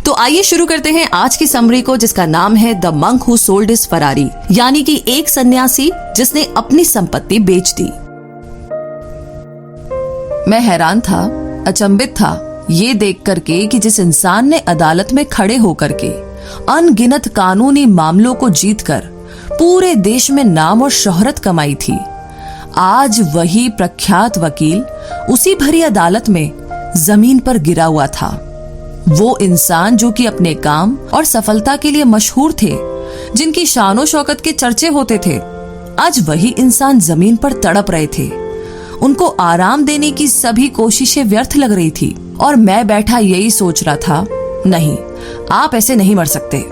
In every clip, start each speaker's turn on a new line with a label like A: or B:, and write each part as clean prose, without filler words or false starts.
A: तो आइए शुरू करते हैं आज की समरी को, जिसका नाम है the monk who sold his Ferrari, यानी कि एक सन्यासी जिसने अपनी संपत्ति बेच दी। मैं हैरान था, अचंभित था ये देख करके कि जिस इंसान ने अदालत में खड़े होकर के अनगिनत कानूनी मामलों को जीतकर पूरे देश में नाम और शोहरत कमाई थी, आज वही प्रख्यात वकील उसी भरी अदालत में जमीन पर गिरा हुआ था। वो इंसान जो कि अपने काम और सफलता के लिए मशहूर थे, जिनकी शानो शौकत के चर्चे होते थे, आज वही इंसान जमीन पर तड़प रहे थे। उनको आराम देने की सभी कोशिशें व्यर्थ लग रही थी और मैं बैठा यही सोच रहा था, नहीं, आप ऐसे नहीं मर सकते।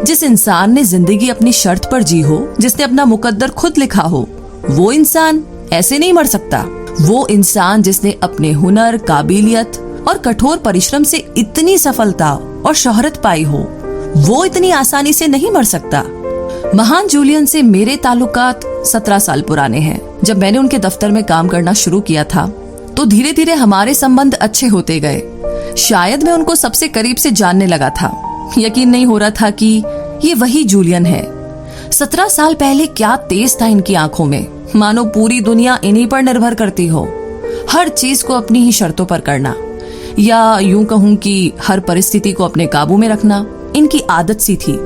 A: जिस इंसान ने जिंदगी अपनी शर्त पर जी हो, जिसने अपना मुकद्दर खुद लिखा हो, वो इंसान ऐसे नहीं मर सकता। वो इंसान जिसने अपने हुनर, काबिलियत और कठोर परिश्रम से इतनी सफलता और शोहरत पाई हो, वो इतनी आसानी से नहीं मर सकता। महान जूलियन से मेरे ताल्लुकात 17 साल पुराने हैं। जब मैंने उनके दफ्तर में काम करना शुरू किया था तो धीरे धीरे हमारे संबंध अच्छे होते गए। शायद मैं उनको सबसे करीब से जानने लगा था। यकीन नहीं हो रहा था कि ये वही जूलियन है। 17 साल पहले क्या तेज था इनकी आंखों में, मानो पूरी दुनिया इन्हीं पर निर्भर करती हो। हर चीज को अपनी ही शर्तों पर करना, या यूं कहूं कि हर परिस्थिति को अपने काबू में रखना इनकी आदत सी थी।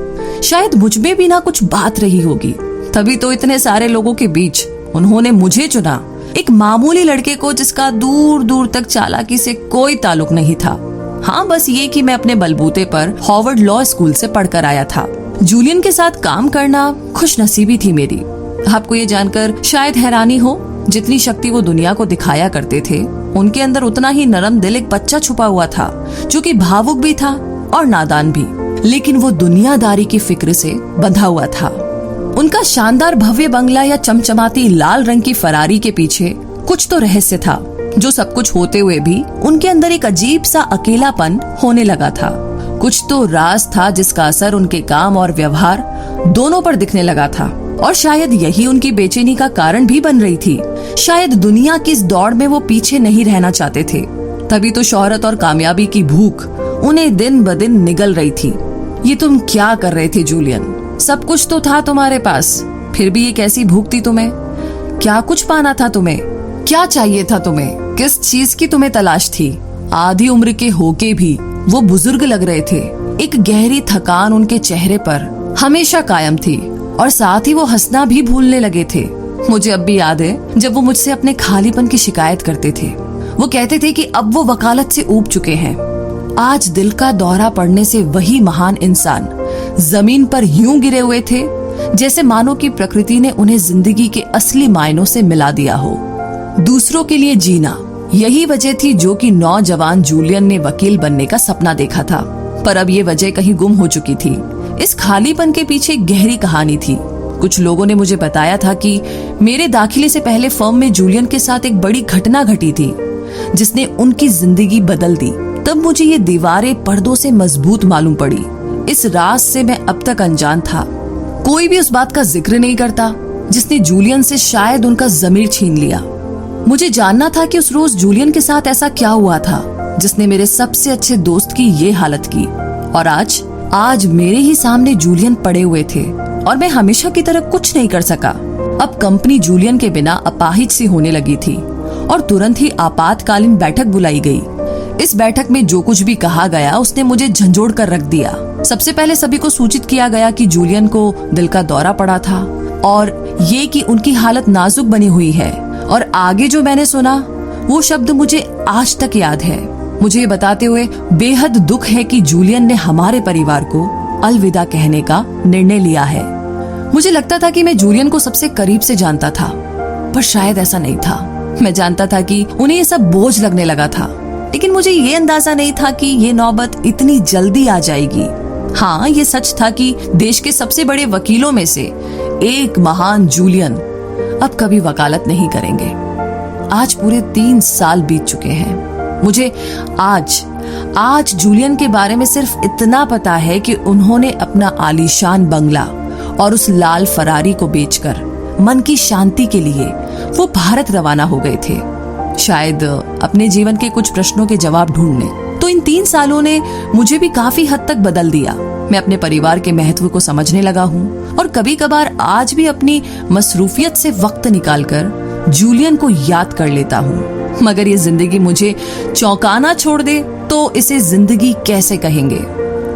A: शायद मुझ में भी ना कुछ बात रही होगी, तभी तो इतने सारे लोगों के बीच उन्होंने मुझे चुना, एक मामूली लड़के को जिसका दूर दूर तक चालाकी से कोई ताल्लुक नहीं था। हाँ, बस ये कि मैं अपने बलबूते पर हार्वर्ड लॉ स्कूल से पढ़कर आया था। जूलियन के साथ काम करना खुशनसीबी थी मेरी। आपको ये जानकर शायद हैरानी हो, जितनी शक्ति वो दुनिया को दिखाया करते थे, उनके अंदर उतना ही नरम दिल एक बच्चा छुपा हुआ था, जो कि भावुक भी था और नादान भी, लेकिन वो दुनियादारी की फिक्र से बंधा हुआ था। उनका शानदार भव्य बंगला या चमचमाती लाल रंग की फरारी के पीछे कुछ तो रहस्य था, जो सब कुछ होते हुए भी उनके अंदर एक अजीब सा अकेलापन होने लगा था। कुछ तो राज था जिसका असर उनके काम और व्यवहार दोनों पर दिखने लगा था, और शायद यही उनकी बेचैनी का कारण भी बन रही थी। शायद दुनिया की इस दौड़ में वो पीछे नहीं रहना चाहते थे, तभी तो शोहरत और कामयाबी की भूख उन्हें दिन ब दिन निगल रही थी। ये तुम क्या कर रहे थे जूलियन? सब कुछ तो था तुम्हारे पास, फिर भी ये कैसी भूख थी तुम्हें? क्या कुछ पाना था तुम्हें? क्या चाहिए था तुम्हें? किस चीज की तुम्हें तलाश थी? आधी उम्र के होके भी वो बुजुर्ग लग रहे थे। एक गहरी थकान उनके चेहरे पर हमेशा कायम थी, और साथ ही वो हंसना भी भूलने लगे थे। मुझे अब भी याद है जब वो मुझसे अपने खालीपन की शिकायत करते थे। वो कहते थे कि अब वो वकालत से ऊब चुके हैं। आज दिल का दौरा पड़ने से वही महान इंसान जमीन पर यूं गिरे हुए थे जैसे मानो कि प्रकृति ने उन्हें जिंदगी के असली मायनों से मिला दिया हो। दूसरों के लिए जीना, यही वजह थी जो कि नौजवान जूलियन ने वकील बनने का सपना देखा था, पर अब ये वजह कहीं गुम हो चुकी थी। इस खालीपन के पीछे एक गहरी कहानी थी। कुछ लोगों ने मुझे बताया था कि मेरे दाखिले से पहले फर्म में जूलियन के साथ एक बड़ी घटना घटी थी, जिसने उनकी जिंदगी बदल दी। तब मुझे ये दीवारें पर्दों से मजबूत मालूम पड़ी। इस राज से मैं अब तक अनजान था। कोई भी उस बात का जिक्र नहीं करता जिसने जूलियन से शायद उनका ज़मीर छीन लिया। मुझे जानना था कि उस रोज जूलियन के साथ ऐसा क्या हुआ था जिसने मेरे सबसे अच्छे दोस्त की ये हालत की। और आज मेरे ही सामने जूलियन पड़े हुए थे, और मैं हमेशा की तरह कुछ नहीं कर सका। अब कंपनी जूलियन के बिना अपाहिज सी होने लगी थी, और तुरंत ही आपातकालीन बैठक बुलाई गई। इस बैठक में जो कुछ भी कहा गया उसने मुझे झंझोड़ कर रख दिया। सबसे पहले सभी को सूचित किया गया कि जूलियन को दिल का दौरा पड़ा था, और ये कि उनकी हालत नाजुक बनी हुई है। और आगे जो मैंने सुना वो शब्द मुझे आज तक याद है। मुझे ये बताते हुए बेहद दुख है कि जूलियन ने हमारे परिवार को अलविदा कहने का निर्णय लिया है। मुझे लगता था कि मैं जूलियन को सबसे करीब से जानता था, पर शायद ऐसा नहीं था। मैं जानता था कि उन्हें ये सब बोझ लगने लगा था, लेकिन मुझे ये अंदाजा नहीं था कि ये नौबत इतनी जल्दी आ जाएगी। हाँ, ये सच था कि देश के सबसे बड़े वकीलों में से एक महान जूलियन अब कभी वकालत नहीं करेंगे। आज पूरे 3 साल बीत चुके हैं। मुझे आज जूलियन के बारे में सिर्फ इतना पता है कि उन्होंने अपना आलीशान बंगला और उस लाल फरारी को बेचकर मन की शांति के लिए वो भारत रवाना हो गए थे, शायद अपने जीवन के कुछ प्रश्नों के जवाब ढूंढने। तो इन 3 सालों ने मुझे भी काफी हद तक बदल दिया। मैं अपने परिवार के महत्व को समझने लगा हूँ और कभी कभार आज भी अपनी मसरूफियत से वक्त निकालकर जूलियन को याद कर लेता हूँ। मगर ये जिंदगी मुझे चौंकाना छोड़ दे तो इसे जिंदगी कैसे कहेंगे।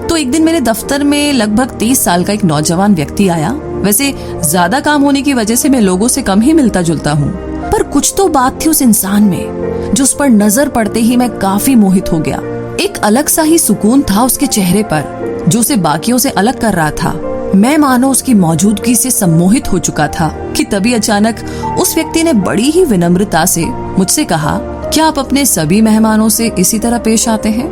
A: तो एक दिन मेरे दफ्तर में लगभग 30 साल का एक नौजवान व्यक्ति आया। वैसे ज्यादा काम होने की वजह से मैं लोगों से कम ही मिलता जुलता हूँ, पर कुछ तो बात थी उस इंसान में जो उस पर नजर पड़ते ही मैं काफी मोहित हो गया। एक अलग सा ही सुकून था उसके चेहरे पर जो उसे बाकियों से अलग कर रहा था। मैं मानो उसकी मौजूदगी से सम्मोहित हो चुका था कि तभी अचानक उस व्यक्ति ने बड़ी ही विनम्रता से मुझसे कहा, क्या आप अपने सभी मेहमानों से इसी तरह पेश आते हैं?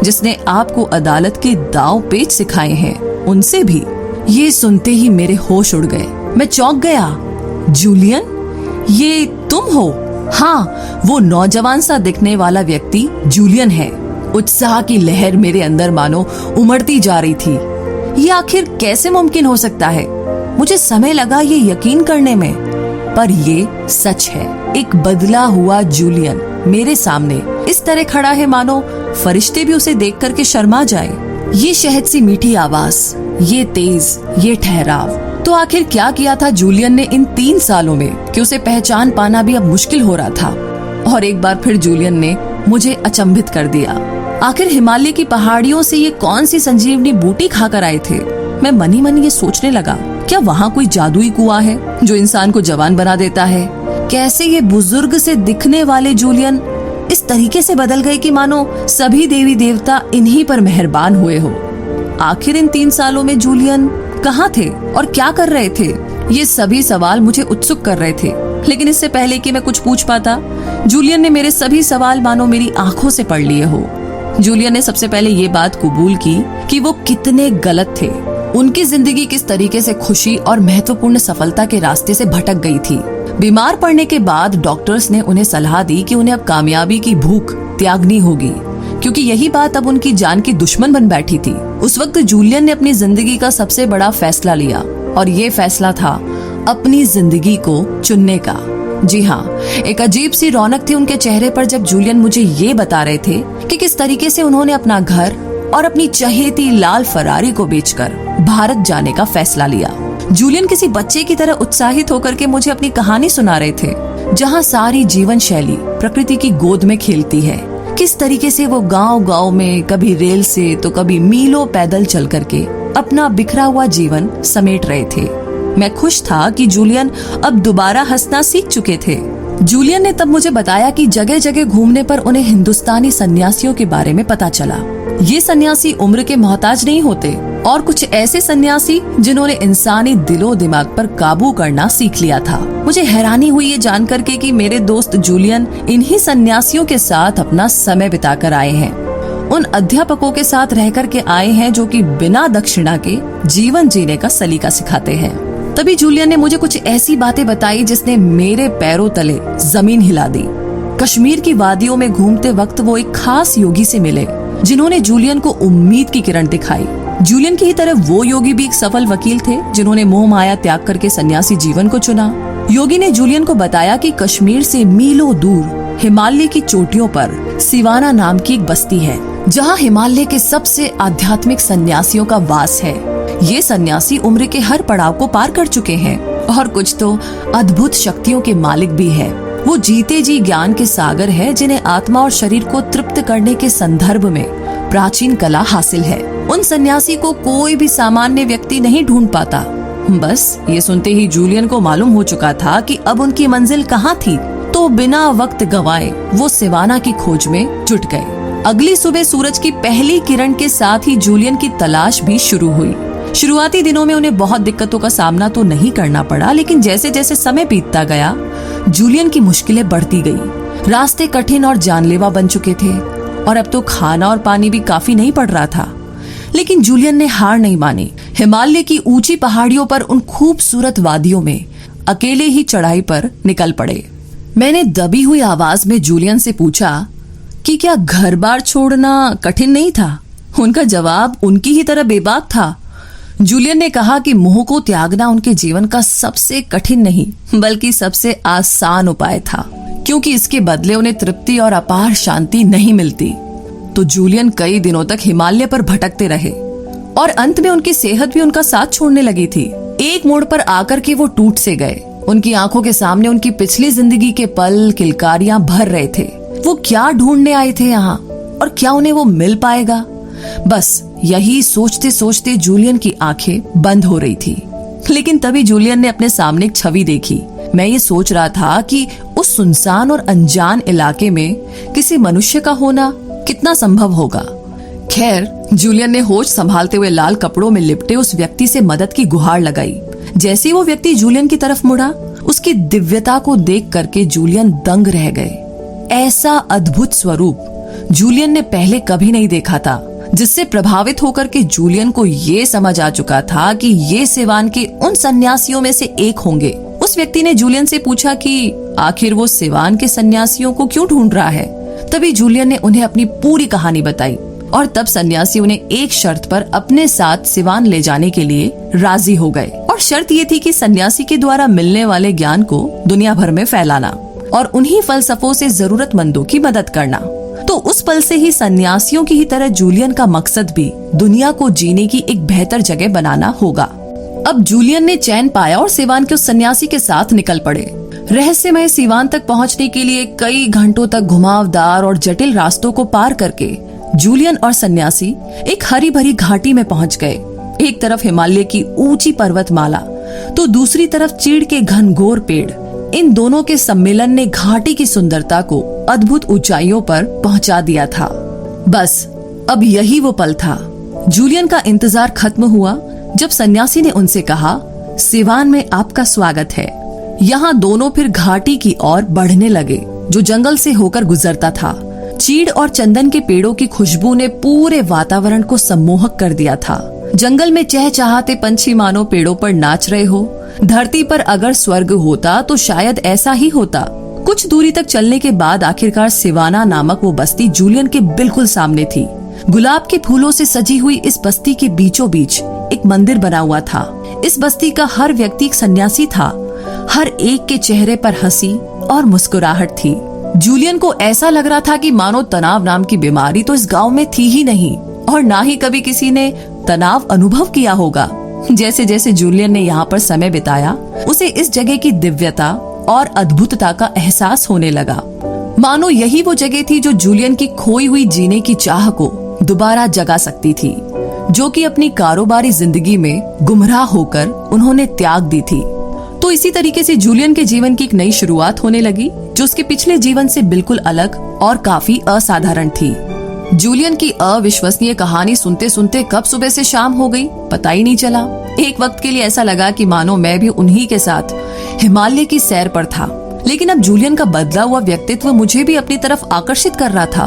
A: जिसने आपको अदालत के दांव पेच सिखाए हैं उनसे भी? ये सुनते ही मेरे होश उड़ गए। मैं चौंक गया। जूलियन, ये तुम हो? हाँ, वो नौजवान सा दिखने वाला व्यक्ति जूलियन है। उत्साह की लहर मेरे अंदर मानो उमड़ती जा रही थी। ये आखिर कैसे मुमकिन हो सकता है? मुझे समय लगा ये यकीन करने में, पर ये सच है। एक बदला हुआ जूलियन मेरे सामने इस तरह खड़ा है मानो फरिश्ते भी उसे देख करके शर्मा जाए। ये शहद सी मीठी आवाज, ये तेज, ये ठहराव। तो आखिर क्या किया था जूलियन ने इन 3 सालों में कि उसे पहचान पाना भी अब मुश्किल हो रहा था। और एक बार फिर जूलियन ने मुझे अचंभित कर दिया। आखिर हिमालय की पहाड़ियों से ये कौन सी संजीवनी बूटी खाकर आए थे? मैं मन ही मन ये सोचने लगा, क्या वहाँ कोई जादुई कुआं है जो इंसान को जवान बना देता है? कैसे ये बुजुर्ग से दिखने वाले जूलियन इस तरीके से बदल गए कि मानो सभी देवी देवता इन्हीं पर मेहरबान हुए हो। आखिर इन 3 सालों में जूलियन कहाँ थे और क्या कर रहे थे? ये सभी सवाल मुझे उत्सुक कर रहे थे। लेकिन इससे पहले कि मैं कुछ पूछ पाता, जूलियन ने मेरे सभी सवाल मानो मेरी आंखों से पढ़ लिए हो। जूलियन ने सबसे पहले ये बात कबूल की कि वो कितने गलत थे। उनकी जिंदगी किस तरीके से खुशी और महत्वपूर्ण सफलता के रास्ते से भटक गई थी। बीमार पड़ने के बाद डॉक्टर्स ने उन्हें सलाह दी कि उन्हें अब कामयाबी की भूख त्यागनी होगी, क्योंकि यही बात अब उनकी जान की दुश्मन बन बैठी थी। उस वक्त जूलियन ने अपनी जिंदगी का सबसे बड़ा फैसला लिया और ये फैसला था अपनी जिंदगी को चुनने का। जी हाँ, एक अजीब सी रौनक थी उनके चेहरे पर जब जूलियन मुझे ये बता रहे थे कि किस तरीके से उन्होंने अपना घर और अपनी चहेती लाल फरारी को बेचकर भारत जाने का फैसला लिया। जूलियन किसी बच्चे की तरह उत्साहित होकर के मुझे अपनी कहानी सुना रहे थे, जहाँ सारी जीवन शैली प्रकृति की गोद में खेलती है। किस तरीके से वो गांव-गांव में कभी रेल से तो कभी मीलों पैदल चल करके अपना बिखरा हुआ जीवन समेट रहे थे। मैं खुश था कि जूलियन अब दोबारा हंसना सीख चुके थे। जूलियन ने तब मुझे बताया कि जगह जगह घूमने पर उन्हें हिंदुस्तानी सन्यासियों के बारे में पता चला। ये सन्यासी उम्र के मोहताज नहीं होते और कुछ ऐसे सन्यासी जिन्होंने इंसानी दिलो दिमाग पर काबू करना सीख लिया था। मुझे हैरानी हुई ये जान करके कि मेरे दोस्त जूलियन इन्हीं सन्यासियों के साथ अपना समय बिताकर आए हैं। उन अध्यापकों के साथ रह कर के आए हैं जो कि बिना दक्षिणा के जीवन जीने का सलीका सिखाते हैं। तभी जूलियन ने मुझे कुछ ऐसी बातें बताई जिसने मेरे पैरों तले जमीन हिला दी। कश्मीर की वादियों में घूमते वक्त वो एक खास योगी से मिले जिन्होंने जूलियन को उम्मीद की किरण दिखाई। जूलियन की ही तरह वो योगी भी एक सफल वकील थे जिन्होंने मोह माया त्याग करके सन्यासी जीवन को चुना। योगी ने जूलियन को बताया कि कश्मीर से मीलों दूर हिमालय की चोटियों पर सिवाना नाम की एक बस्ती है, जहाँ हिमालय के सबसे आध्यात्मिक सन्यासियों का वास है। ये सन्यासी उम्र के हर पड़ाव को पार कर चुके हैं और कुछ तो अद्भुत शक्तियों के मालिक भी है। वो जीते जी ज्ञान के सागर है जिन्हें आत्मा और शरीर को तृप्त करने के संदर्भ में प्राचीन कला हासिल है। उन सन्यासी को कोई भी सामान्य व्यक्ति नहीं ढूंढ पाता। बस ये सुनते ही जूलियन को मालूम हो चुका था कि अब उनकी मंजिल कहाँ थी, तो बिना वक्त गवाए वो सिवाना की खोज में जुट गए। अगली सुबह सूरज की पहली किरण के साथ ही जूलियन की तलाश भी शुरू हुई। शुरुआती दिनों में उन्हें बहुत दिक्कतों का सामना तो नहीं करना पड़ा, लेकिन जैसे जैसे समय बीतता गया जूलियन की मुश्किलें बढ़ती गई। रास्ते कठिन और जानलेवा बन चुके थे और अब तो खाना और पानी भी काफी नहीं पड़ रहा था। लेकिन जूलियन ने हार नहीं मानी। हिमालय की ऊंची पहाड़ियों पर उन खूबसूरत वादियों में अकेले ही चढ़ाई पर निकल पड़े। मैंने दबी हुई आवाज में जूलियन से पूछा कि क्या घर बार छोड़ना कठिन नहीं था? उनका जवाब उनकी ही तरह बेबाक था। जूलियन ने कहा कि मोह को त्यागना उनके जीवन का सबसे कठिन नहीं बल्कि सबसे आसान उपाय था, क्योंकि इसके बदले उन्हें तृप्ति और अपार शांति नहीं मिलती। तो जूलियन कई दिनों तक हिमालय पर भटकते रहे और अंत में उनकी सेहत भी उनका साथ छोड़ने लगी थी। एक मोड़ पर आकर के वो टूट से गए। उनकी आंखों के सामने उनकी पिछली जिंदगी के पल किलकारियां भर रहे थे। वो क्या ढूंढने आए थे यहाँ और क्या उन्हें वो मिल पाएगा? बस यही सोचते सोचते जूलियन की आंखें बंद हो रही थी। लेकिन तभी जूलियन ने अपने सामने एक छवि देखी। मैं ये सोच रहा था कि उस सुनसान और अनजान इलाके में किसी मनुष्य का होना कितना संभव होगा। खैर, जूलियन ने होश संभालते हुए लाल कपड़ों में लिपटे उस व्यक्ति से मदद की गुहार लगाई। जैसे ही वो व्यक्ति जूलियन की तरफ मुड़ा, उसकी दिव्यता को देख करके जूलियन दंग रह गए। ऐसा अद्भुत स्वरूप जूलियन ने पहले कभी नहीं देखा था, जिससे प्रभावित होकर के जूलियन को ये समझ आ चुका था कि ये सिवान के उन सन्यासियों में से एक होंगे। उस व्यक्ति ने जूलियन से पूछा कि आखिर वो सिवान के सन्यासियों को क्यों ढूंढ रहा है। तभी जूलियन ने उन्हें अपनी पूरी कहानी बताई और तब सन्यासी उन्हें एक शर्त पर अपने साथ सिवान ले जाने के लिए राजी हो गए। और शर्त ये थी कि सन्यासी के द्वारा मिलने वाले ज्ञान को दुनिया भर में फैलाना और उन्हीं फलसफों से जरूरतमंदों की मदद करना। तो उस पल से ही सन्यासियों की ही तरह जूलियन का मकसद भी दुनिया को जीने की एक बेहतर जगह बनाना होगा। अब जूलियन ने चैन पाया और सिवान के उस सन्यासी के साथ निकल पड़े। रहस्यमय सिवान तक पहुंचने के लिए कई घंटों तक घुमावदार और जटिल रास्तों को पार करके जूलियन और सन्यासी एक हरी भरी घाटी में पहुंच गए। एक तरफ हिमालय की ऊंची पर्वतमाला तो दूसरी तरफ चीड़ के घनघोर पेड़। इन दोनों के सम्मेलन ने घाटी की सुंदरता को अद्भुत ऊंचाइयों पर पहुंचा दिया था। बस अब यही वो पल था। जूलियन का इंतजार खत्म हुआ जब सन्यासी ने उनसे कहा, सिवान में आपका स्वागत है। यहाँ दोनों फिर घाटी की ओर बढ़ने लगे, जो जंगल से होकर गुजरता था। चीड़ और चंदन के पेड़ों की खुशबू ने पूरे वातावरण को सम्मोहक कर दिया था। जंगल में चहचहाते पंछी मानो पेड़ों पर नाच रहे हो। धरती पर अगर स्वर्ग होता तो शायद ऐसा ही होता। कुछ दूरी तक चलने के बाद आखिरकार सिवाना नामक वो बस्ती जूलियन के बिल्कुल सामने थी। गुलाब के फूलों से सजी हुई इस बस्ती के बीचों बीच एक मंदिर बना हुआ था। इस बस्ती का हर व्यक्ति एक सन्यासी था। हर एक के चेहरे पर हंसी और मुस्कुराहट थी। जूलियन को ऐसा लग रहा था कि मानो तनाव नाम की बीमारी तो इस गांव में थी ही नहीं और ना ही कभी किसी ने तनाव अनुभव किया होगा। जैसे जैसे जूलियन ने यहाँ पर समय बिताया, उसे इस जगह की दिव्यता और अद्भुतता का एहसास होने लगा। मानो यही वो जगह थी जो जूलियन की खोई हुई जीने की चाह को दोबारा जगा सकती थी, जो कि अपनी कारोबारी जिंदगी में गुमराह होकर उन्होंने त्याग दी थी। तो इसी तरीके से जूलियन के जीवन की एक नई शुरुआत होने लगी, जो उसके पिछले जीवन से बिल्कुल अलग और काफी असाधारण थी। जूलियन की अविश्वसनीय कहानी सुनते सुनते कब सुबह से शाम हो गई पता ही नहीं चला। एक वक्त के लिए ऐसा लगा कि मानो मैं भी उन्हीं के साथ हिमालय की सैर पर था। लेकिन अब जूलियन का बदला हुआ व्यक्तित्व मुझे भी अपनी तरफ आकर्षित कर रहा था।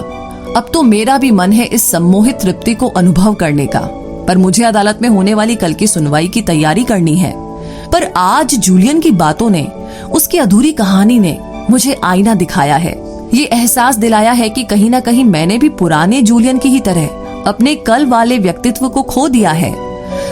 A: अब तो मेरा भी मन है इस सम्मोहित तृप्ति को अनुभव करने का, पर मुझे अदालत में होने वाली कल की सुनवाई की तैयारी करनी है। पर आज जूलियन की बातों ने, उसकी अधूरी कहानी ने मुझे आईना दिखाया है। ये एहसास दिलाया है कि कहीं ना कहीं मैंने भी पुराने जूलियन की ही तरह अपने कल वाले व्यक्तित्व को खो दिया है।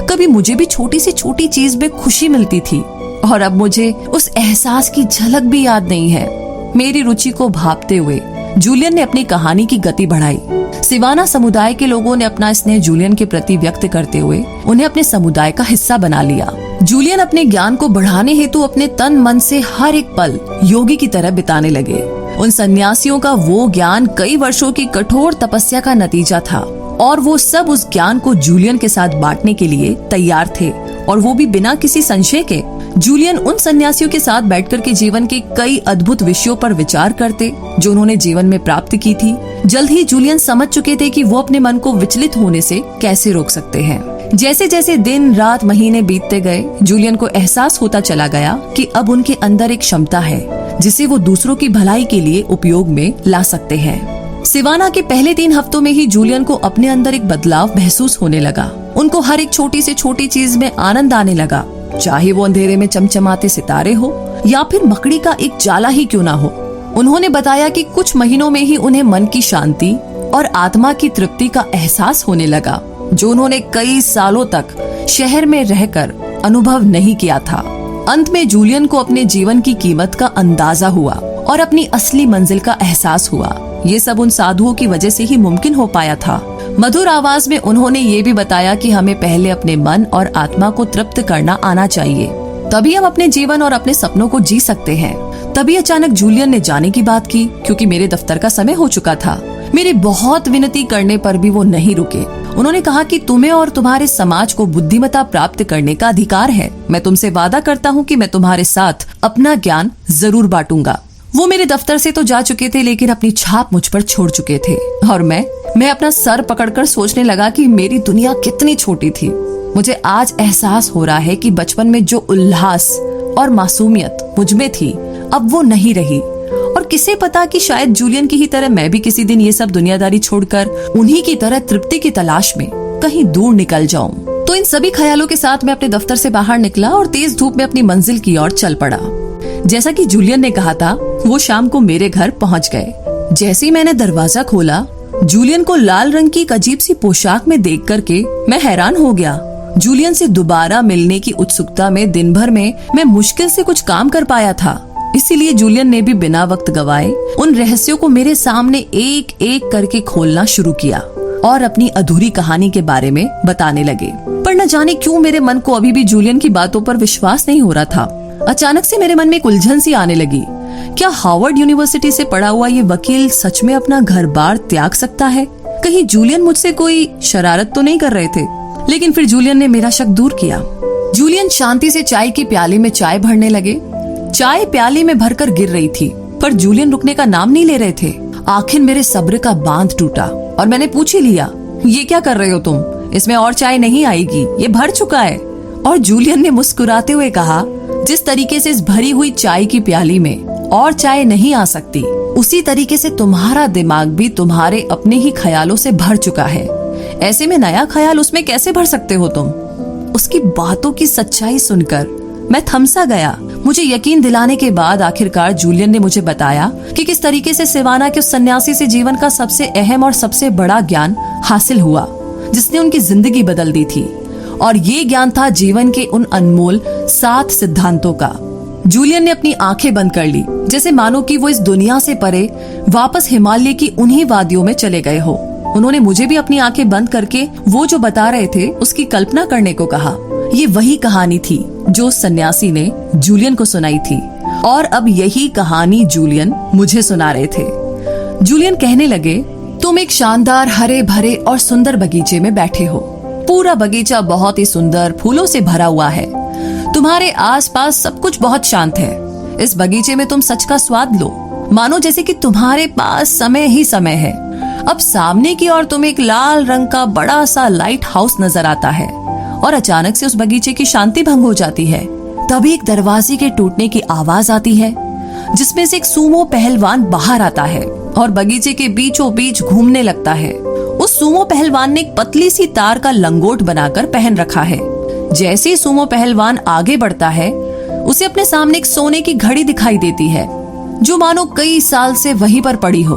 A: कभी मुझे भी छोटी से छोटी चीज में खुशी मिलती थी और अब मुझे उस एहसास की झलक भी याद नहीं है। मेरी रुचि को भांपते हुए जूलियन ने अपनी कहानी की गति बढ़ाई। सिवाना समुदाय के लोगों ने अपना स्नेह जूलियन के प्रति व्यक्त करते हुए उन्हें अपने समुदाय का हिस्सा बना लिया। जूलियन अपने ज्ञान को बढ़ाने हेतु अपने तन मन से हर एक पल योगी की तरह बिताने लगे। उन सन्यासियों का वो ज्ञान कई वर्षों की कठोर तपस्या का नतीजा था और वो सब उस ज्ञान को जूलियन के साथ बांटने के लिए तैयार थे, और वो भी बिना किसी संशय के। जूलियन उन सन्यासियों के साथ बैठकर के जीवन के कई अद्भुत विषयों पर विचार करते जो उन्होंने जीवन में प्राप्त की थी। जल्द ही जूलियन समझ चुके थे कि वो अपने मन को विचलित होने से कैसे रोक सकते हैं। जैसे जैसे दिन रात महीने बीतते गए, जूलियन को एहसास होता चला गया कि अब उनके अंदर एक क्षमता है जिसे वो दूसरों की भलाई के लिए उपयोग में ला सकते हैं। सिवाना के पहले 3 हफ्तों में ही जूलियन को अपने अंदर एक बदलाव महसूस होने लगा। उनको हर एक छोटी से छोटी चीज में आनंद आने लगा, चाहे वो अंधेरे में चमचमाते सितारे हो या फिर मकड़ी का एक जाला ही क्यों ना हो। उन्होंने बताया कि कुछ महीनों में ही उन्हें मन की शांति और आत्मा की तृप्ति का एहसास होने लगा, जो उन्होंने कई सालों तक शहर में रहकर अनुभव नहीं किया था। अंत में जूलियन को अपने जीवन की कीमत का अंदाजा हुआ और अपनी असली मंजिल का एहसास हुआ। ये सब उन साधुओं की वजह से ही मुमकिन हो पाया था। मधुर आवाज में उन्होंने ये भी बताया कि हमें पहले अपने मन और आत्मा को तृप्त करना आना चाहिए, तभी हम अपने जीवन और अपने सपनों को जी सकते हैं। तभी अचानक जूलियन ने जाने की बात की, क्योंकि मेरे दफ्तर का समय हो चुका था। मेरी बहुत विनती करने पर भी वो नहीं रुके। उन्होंने कहा कि तुम्हें और तुम्हारे समाज को बुद्धिमत्ता प्राप्त करने का अधिकार है। मैं तुमसे वादा करता हूँ कि मैं तुम्हारे साथ अपना ज्ञान जरूर बांटूंगा। वो मेरे दफ्तर से तो जा चुके थे, लेकिन अपनी छाप मुझ पर छोड़ चुके थे। और मैं अपना सर पकड़कर सोचने लगा कि मेरी दुनिया कितनी छोटी थी। मुझे आज एहसास हो रहा है कि बचपन में जो उल्लास और मासूमियत मुझ में थी, अब वो नहीं रही। और किसे पता कि शायद जूलियन की ही तरह मैं भी किसी दिन ये सब दुनियादारी छोड़कर उन्हीं की तरह तृप्ति की तलाश में कहीं दूर निकल जाऊं। तो इन सभी ख्यालों के साथ मैं अपने दफ्तर से बाहर निकला और तेज धूप में अपनी मंजिल की ओर चल पड़ा। जैसा कि जूलियन ने कहा था, वो शाम को मेरे घर पहुंच गए। जैसे ही मैंने दरवाजा खोला, जूलियन को लाल रंग की एक अजीब सी पोशाक में देख करके मैं हैरान हो गया। जूलियन से दोबारा मिलने की उत्सुकता में दिन भर में मैं मुश्किल से कुछ काम कर पाया था। इसीलिए जूलियन ने भी बिना वक्त गवाए उन रहस्यों को मेरे सामने एक एक करके खोलना शुरू किया और अपनी अधूरी कहानी के बारे में बताने लगे। पर न जाने क्यों मेरे मन को अभी भी जूलियन की बातों पर विश्वास नहीं हो रहा था। अचानक से मेरे मन में एक उलझन सी आने लगी। क्या हार्वर्ड यूनिवर्सिटी से पढ़ा हुआ ये वकील सच में अपना घर बार त्याग सकता है? कहीं जूलियन मुझसे कोई शरारत तो नहीं कर रहे थे? लेकिन फिर जूलियन ने मेरा शक दूर किया। जूलियन शांति से चाय की प्याली में चाय भरने लगे। चाय प्याली में भरकर गिर रही थी, पर जूलियन रुकने का नाम नहीं ले रहे थे। आखिर मेरे सब्र का बांध टूटा और मैंने पूछ ही लिया, ये क्या कर रहे हो तुम? इसमें और चाय नहीं आएगी, ये भर चुका है। और जूलियन ने मुस्कुराते हुए कहा, जिस तरीके से इस भरी हुई चाय की प्याली में और चाय नहीं आ सकती, उसी तरीके से तुम्हारा दिमाग भी तुम्हारे अपने ही ख्यालों से भर चुका है। ऐसे में नया ख्याल उसमें कैसे भर सकते हो तुम? उसकी बातों की सच्चाई सुनकर मैं थमसा गया। मुझे यकीन दिलाने के बाद आखिरकार जूलियन ने मुझे बताया कि किस तरीके से सिवाना के उस सन्यासी से जीवन का सबसे अहम और सबसे बड़ा ज्ञान हासिल हुआ, जिसने उनकी जिंदगी बदल दी थी। और ये ज्ञान था जीवन के उन अनमोल 7 सिद्धांतों का। जूलियन ने अपनी आंखें बंद कर ली, जैसे मानो कि वो इस दुनिया से परे वापस हिमालय की उन्हीं वादियों में चले गए हो। उन्होंने मुझे भी अपनी आंखें बंद करके वो जो बता रहे थे उसकी कल्पना करने को कहा। ये वही कहानी थी जो सन्यासी ने जूलियन को सुनाई थी, और अब यही कहानी जूलियन मुझे सुना रहे थे। जूलियन कहने लगे, तुम एक शानदार हरे भरे और सुंदर बगीचे में बैठे हो। पूरा बगीचा बहुत ही सुंदर फूलों से भरा हुआ है। तुम्हारे आसपास सब कुछ बहुत शांत है। इस बगीचे में तुम सच का स्वाद लो, मानो जैसे कि तुम्हारे पास समय ही समय है। अब सामने की ओर तुम्हें एक लाल रंग का बड़ा सा लाइट हाउस नजर आता है, और अचानक से उस बगीचे की शांति भंग हो जाती है। तभी एक दरवाजे के टूटने की आवाज आती है, जिसमें से एक सूमो पहलवान बाहर आता है और बगीचे के बीचों बीच घूमने लगता है। उस सूमो पहलवान ने एक पतली सी तार का लंगोट बनाकर पहन रखा है। जैसे ही सूमो पहलवान आगे बढ़ता है, उसे अपने सामने एक सोने की घड़ी दिखाई देती है, जो मानो कई साल से वहीं पर पड़ी हो।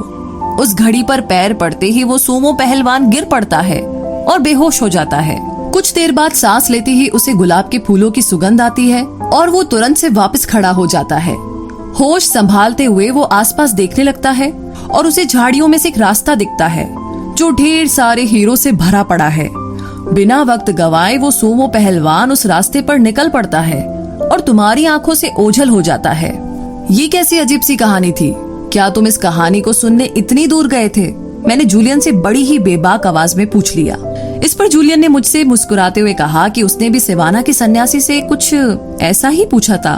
A: उस घड़ी पर पैर पड़ते ही वो सूमो पहलवान गिर पड़ता है और बेहोश हो जाता है। कुछ देर बाद सांस लेते ही उसे गुलाब के फूलों की सुगंध आती है और वो तुरंत से वापस खड़ा हो जाता है। होश संभालते हुए वो आसपास देखने लगता है और उसे झाड़ियों में से एक रास्ता दिखता है, जो ढेर सारे हीरों से भरा पड़ा है। बिना वक्त गवाए वो सूमो पहलवान उस रास्ते पर निकल पड़ता है और तुम्हारी आंखों से ओझल हो जाता है। ये कैसी अजीब सी कहानी थी? क्या तुम इस कहानी को सुनने इतनी दूर गए थे? मैंने जूलियन से बड़ी ही बेबाक आवाज में पूछ लिया। इस पर जूलियन ने मुझसे मुस्कुराते हुए कहा कि उसने भी सिवाना के सन्यासी से कुछ ऐसा ही पूछा था,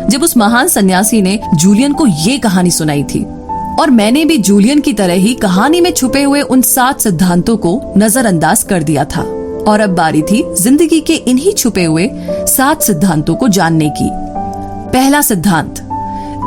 A: जब उस महान सन्यासी ने जूलियन को ये कहानी सुनाई थी। और मैंने भी जूलियन की तरह ही कहानी में छुपे हुए उन 7 सिद्धांतों को नजरअंदाज कर दिया था। और अब बारी थी जिंदगी के इन्हीं छुपे हुए 7 सिद्धांतों को जानने की। पहला सिद्धांत,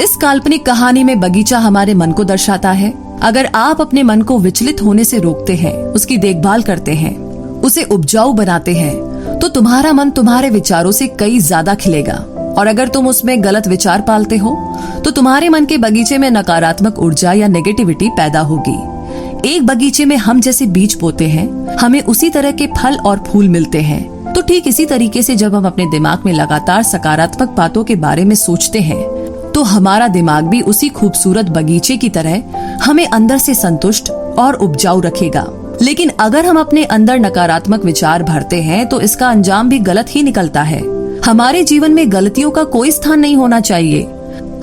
A: इस काल्पनिक कहानी में बगीचा हमारे मन को दर्शाता है। अगर आप अपने मन को विचलित होने से रोकते हैं, उसकी देखभाल करते हैं, उसे उपजाऊ बनाते हैं, तो तुम्हारा मन तुम्हारे विचारों से कई ज्यादा खिलेगा। और अगर तुम उसमें गलत विचार पालते हो, तो तुम्हारे मन के बगीचे में नकारात्मक ऊर्जा या नेगेटिविटी पैदा होगी। एक बगीचे में हम जैसे बीज बोते हैं, हमें उसी तरह के फल और फूल मिलते हैं। तो ठीक इसी तरीके से जब हम अपने दिमाग में लगातार सकारात्मक बातों के बारे में सोचते हैं, तो तो हमारा दिमाग भी उसी खूबसूरत बगीचे की तरह हमें अंदर से संतुष्ट और उपजाऊ रखेगा। लेकिन अगर हम अपने अंदर नकारात्मक विचार भरते हैं तो इसका अंजाम भी गलत ही निकलता है। हमारे जीवन में गलतियों का कोई स्थान नहीं होना चाहिए।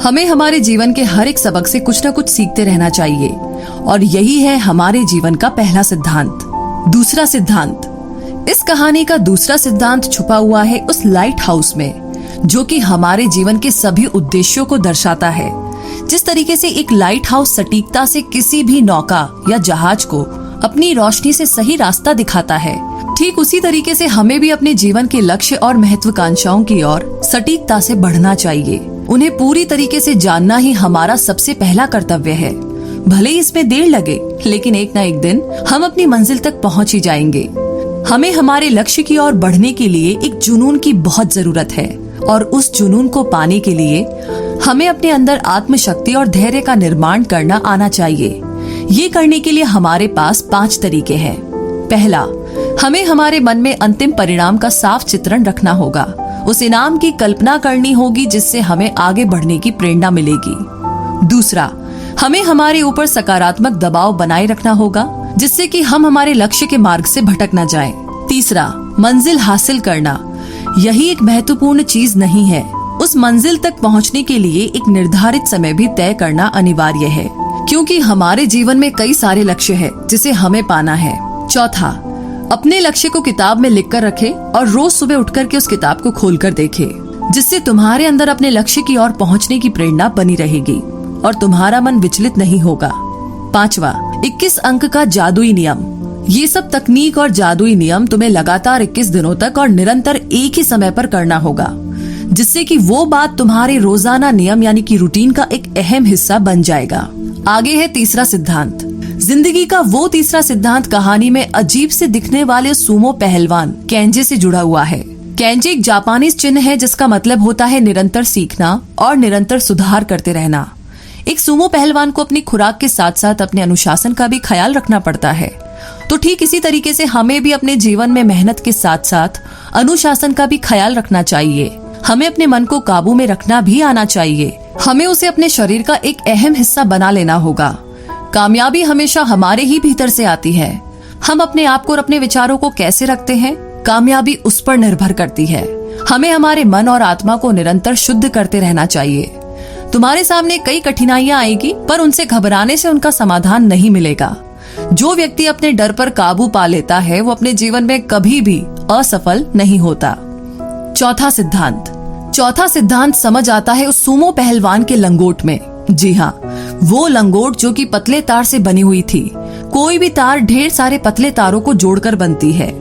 A: हमें हमारे जीवन के हर एक सबक से कुछ न कुछ सीखते रहना चाहिए, और यही है हमारे जीवन का पहला सिद्धांत। दूसरा सिद्धांत, इस कहानी का दूसरा सिद्धांत छुपा हुआ है उस लाइट हाउस में, जो कि हमारे जीवन के सभी उद्देश्यों को दर्शाता है। जिस तरीके से एक लाइट हाउस सटीकता से किसी भी नौका या जहाज को अपनी रोशनी से सही रास्ता दिखाता है, ठीक उसी तरीके से हमें भी अपने जीवन के लक्ष्य और महत्वाकांक्षाओं की ओर सटीकता से बढ़ना चाहिए। उन्हें पूरी तरीके से जानना ही हमारा सबसे पहला कर्तव्य है। भले ही इसमें देर लगे, लेकिन एक न एक दिन हम अपनी मंजिल तक पहुंच ही जाएंगे। हमें हमारे लक्ष्य की ओर बढ़ने के लिए एक जुनून की बहुत जरूरत है, और उस जुनून को पाने के लिए हमें अपने अंदर आत्मशक्ति और धैर्य का निर्माण करना आना चाहिए। ये करने के लिए हमारे पास 5 तरीके हैं। पहला, हमें हमारे मन में अंतिम परिणाम का साफ चित्रण रखना होगा। उस इनाम की कल्पना करनी होगी जिससे हमें आगे बढ़ने की प्रेरणा मिलेगी। दूसरा, हमें हमारे ऊपर सकारात्मक दबाव बनाए रखना होगा जिससे कि हम हमारे लक्ष्य के मार्ग से भटक न जाएं। तीसरा, मंजिल हासिल करना, यही एक महत्वपूर्ण चीज नहीं है। उस मंजिल तक पहुंचने के लिए एक निर्धारित समय भी तय करना अनिवार्य है, क्योंकि हमारे जीवन में कई सारे लक्ष्य हैं जिसे हमें पाना है। चौथा, अपने लक्ष्य को किताब में लिख कर रखें और रोज सुबह उठकर के उस किताब को खोलकर देखें, जिससे तुम्हारे अंदर अपने लक्ष्य की ओर पहुंचने की प्रेरणा बनी रहेगी और तुम्हारा मन विचलित नहीं होगा। पांचवा, 21 अंक का जादुई नियम। ये सब तकनीक और जादुई नियम तुम्हें लगातार 21 दिनों तक और निरंतर एक ही समय पर करना होगा, जिससे कि वो बात तुम्हारे रोजाना नियम यानी कि रूटीन का एक अहम हिस्सा बन जाएगा। आगे है तीसरा सिद्धांत। जिंदगी का वो तीसरा सिद्धांत कहानी में अजीब से दिखने वाले सुमो पहलवान केंजे से जुड़ा हुआ है। केंजे एक जापानी चिन्ह है जिसका मतलब होता है निरंतर सीखना और निरंतर सुधार करते रहना। एक सुमो पहलवान को अपनी खुराक के साथ साथ अपने अनुशासन का भी ख्याल रखना पड़ता है। तो ठीक इसी तरीके से हमें भी अपने जीवन में मेहनत के साथ साथ अनुशासन का भी ख्याल रखना चाहिए। हमें अपने मन को काबू में रखना भी आना चाहिए। हमें उसे अपने शरीर का एक अहम हिस्सा बना लेना होगा। कामयाबी हमेशा हमारे ही भीतर से आती है। हम अपने आप को और अपने विचारों को कैसे रखते हैं, कामयाबी उस पर निर्भर करती है। हमें हमारे मन और आत्मा को निरंतर शुद्ध करते रहना चाहिए। तुम्हारे सामने कई कठिनाइयां आएगी, पर उनसे घबराने से उनका समाधान नहीं मिलेगा। जो व्यक्ति अपने डर पर काबू पा लेता है वो अपने जीवन में कभी भी असफल नहीं होता। चौथा सिद्धांत समझ आता है उस सुमो पहलवान के लंगोट में। जी हाँ, वो लंगोट जो कि पतले तार से बनी हुई थी। कोई भी तार ढेर सारे पतले तारों को जोड़कर बनती है।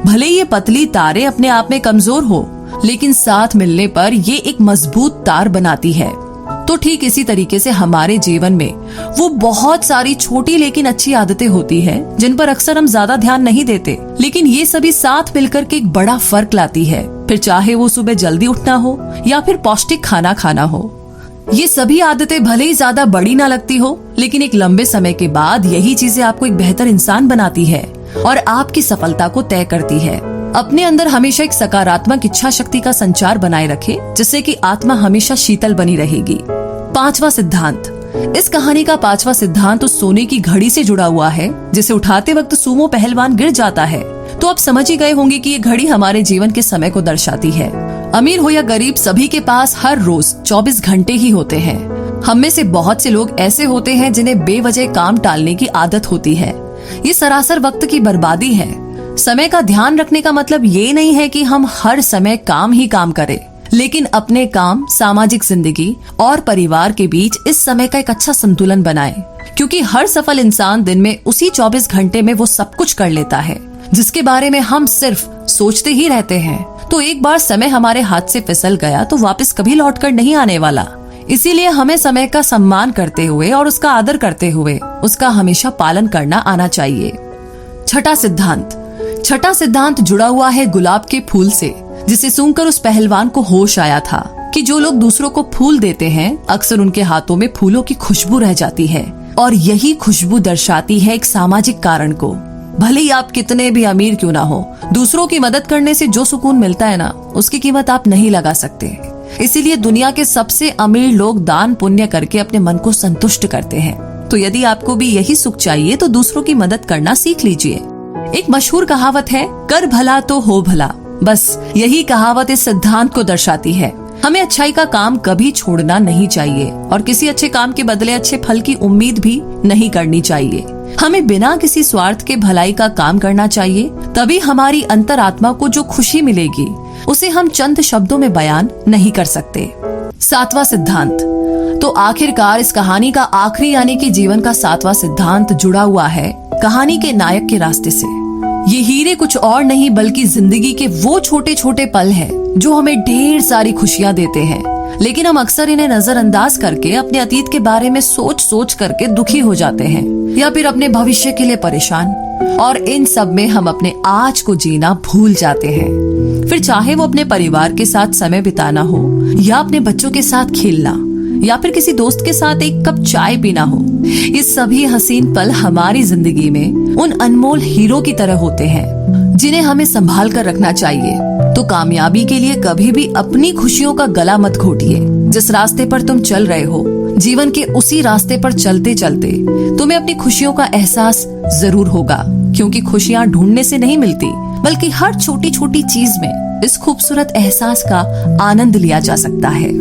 A: भले ये पतली तारें अपने आप में कमजोर हो, लेकिन साथ मिलने पर ये एक मजबूत तार बनाती है। तो ठीक इसी तरीके से हमारे जीवन में वो बहुत सारी छोटी लेकिन अच्छी आदतें होती है जिन पर अक्सर हम ज्यादा ध्यान नहीं देते, लेकिन ये सभी साथ मिलकर के एक बड़ा फर्क लाती है। फिर चाहे वो सुबह जल्दी उठना हो या फिर पौष्टिक खाना खाना हो। ये सभी आदतें भले ही ज्यादा बड़ी ना लगती हो, लेकिन एक लंबे समय के बाद यही चीजें आपको एक बेहतर इंसान बनाती है और आपकी सफलता को तय करती है। अपने अंदर हमेशा एक सकारात्मक इच्छा शक्ति का संचार बनाए रखें, जिससे कि आत्मा हमेशा शीतल बनी रहेगी। पांचवा सिद्धांत। इस कहानी का पांचवा सिद्धांत उस सोने की घड़ी से जुड़ा हुआ है जिसे उठाते वक्त सुमो पहलवान गिर जाता है। तो आप समझ ही गए होंगे कि ये घड़ी हमारे जीवन के समय को दर्शाती है। अमीर हो या गरीब, सभी के पास हर रोज 24 घंटे ही होते हैं। हम में से बहुत से लोग ऐसे होते हैं जिन्हें बेवजह काम टालने की आदत होती है। ये सरासर वक्त की बर्बादी है। समय का ध्यान रखने का मतलब ये नहीं है कि हम हर समय काम ही काम करें, लेकिन अपने काम, सामाजिक जिंदगी और परिवार के बीच इस समय का एक अच्छा संतुलन बनाएं, क्योंकि हर सफल इंसान दिन में उसी 24 घंटे में वो सब कुछ कर लेता है जिसके बारे में हम सिर्फ सोचते ही रहते हैं। तो एक बार समय हमारे हाथ से फिसल गया तो वापस कभी लौटकर नहीं आने वाला। इसीलिए हमें समय का सम्मान करते हुए और उसका आदर करते हुए उसका हमेशा पालन करना आना चाहिए। छठा सिद्धांत जुड़ा हुआ है गुलाब के फूल से, जिसे सुनकर उस पहलवान को होश आया था कि जो लोग दूसरों को फूल देते हैं अक्सर उनके हाथों में फूलों की खुशबू रह जाती है, और यही खुशबू दर्शाती है एक सामाजिक कारण को। भले ही आप कितने भी अमीर क्यों ना हो, दूसरों की मदद करने से जो सुकून मिलता है ना, उसकी कीमत आप नहीं लगा सकते। इसीलिए दुनिया के सबसे अमीर लोग दान पुण्य करके अपने मन को संतुष्ट करते हैं। तो यदि आपको भी यही सुख चाहिए तो दूसरों की मदद करना सीख लीजिए। एक मशहूर कहावत है, कर भला तो हो भला। बस यही कहावत इस सिद्धांत को दर्शाती है। हमें अच्छाई का काम कभी छोड़ना नहीं चाहिए और किसी अच्छे काम के बदले अच्छे फल की उम्मीद भी नहीं करनी चाहिए। हमें बिना किसी स्वार्थ के भलाई का काम करना चाहिए, तभी हमारी अंतरात्मा को जो खुशी मिलेगी उसे हम चंद शब्दों में बयान नहीं कर सकते। 7वां सिद्धांत। तो आखिरकार इस कहानी का आखिरी यानी कि जीवन का 7वां सिद्धांत जुड़ा हुआ है कहानी के नायक के रास्ते से। ये हीरे कुछ और नहीं बल्कि जिंदगी के वो छोटे छोटे पल हैं जो हमें ढेर सारी खुशियां देते हैं, लेकिन हम अक्सर इन्हें नजरअंदाज करके अपने अतीत के बारे में सोच सोच करके दुखी हो जाते हैं या फिर अपने भविष्य के लिए परेशान, और इन सब में हम अपने आज को जीना भूल जाते हैं। फिर चाहे वो अपने परिवार के साथ समय बिताना हो या अपने बच्चों के साथ खेलना या फिर किसी दोस्त के साथ एक कप चाय पीना हो, ये सभी हसीन पल हमारी जिंदगी में उन अनमोल हीरो की तरह होते हैं जिन्हें हमें संभाल कर रखना चाहिए। तो कामयाबी के लिए कभी भी अपनी खुशियों का गला मत घोटिए। जिस रास्ते पर तुम चल रहे हो, जीवन के उसी रास्ते पर चलते चलते तुम्हें अपनी खुशियों का एहसास जरूर होगा, क्योंकि खुशियाँ ढूंढने से नहीं मिलती, बल्कि हर छोटी छोटी चीज में इस खूबसूरत एहसास का आनंद लिया जा सकता है।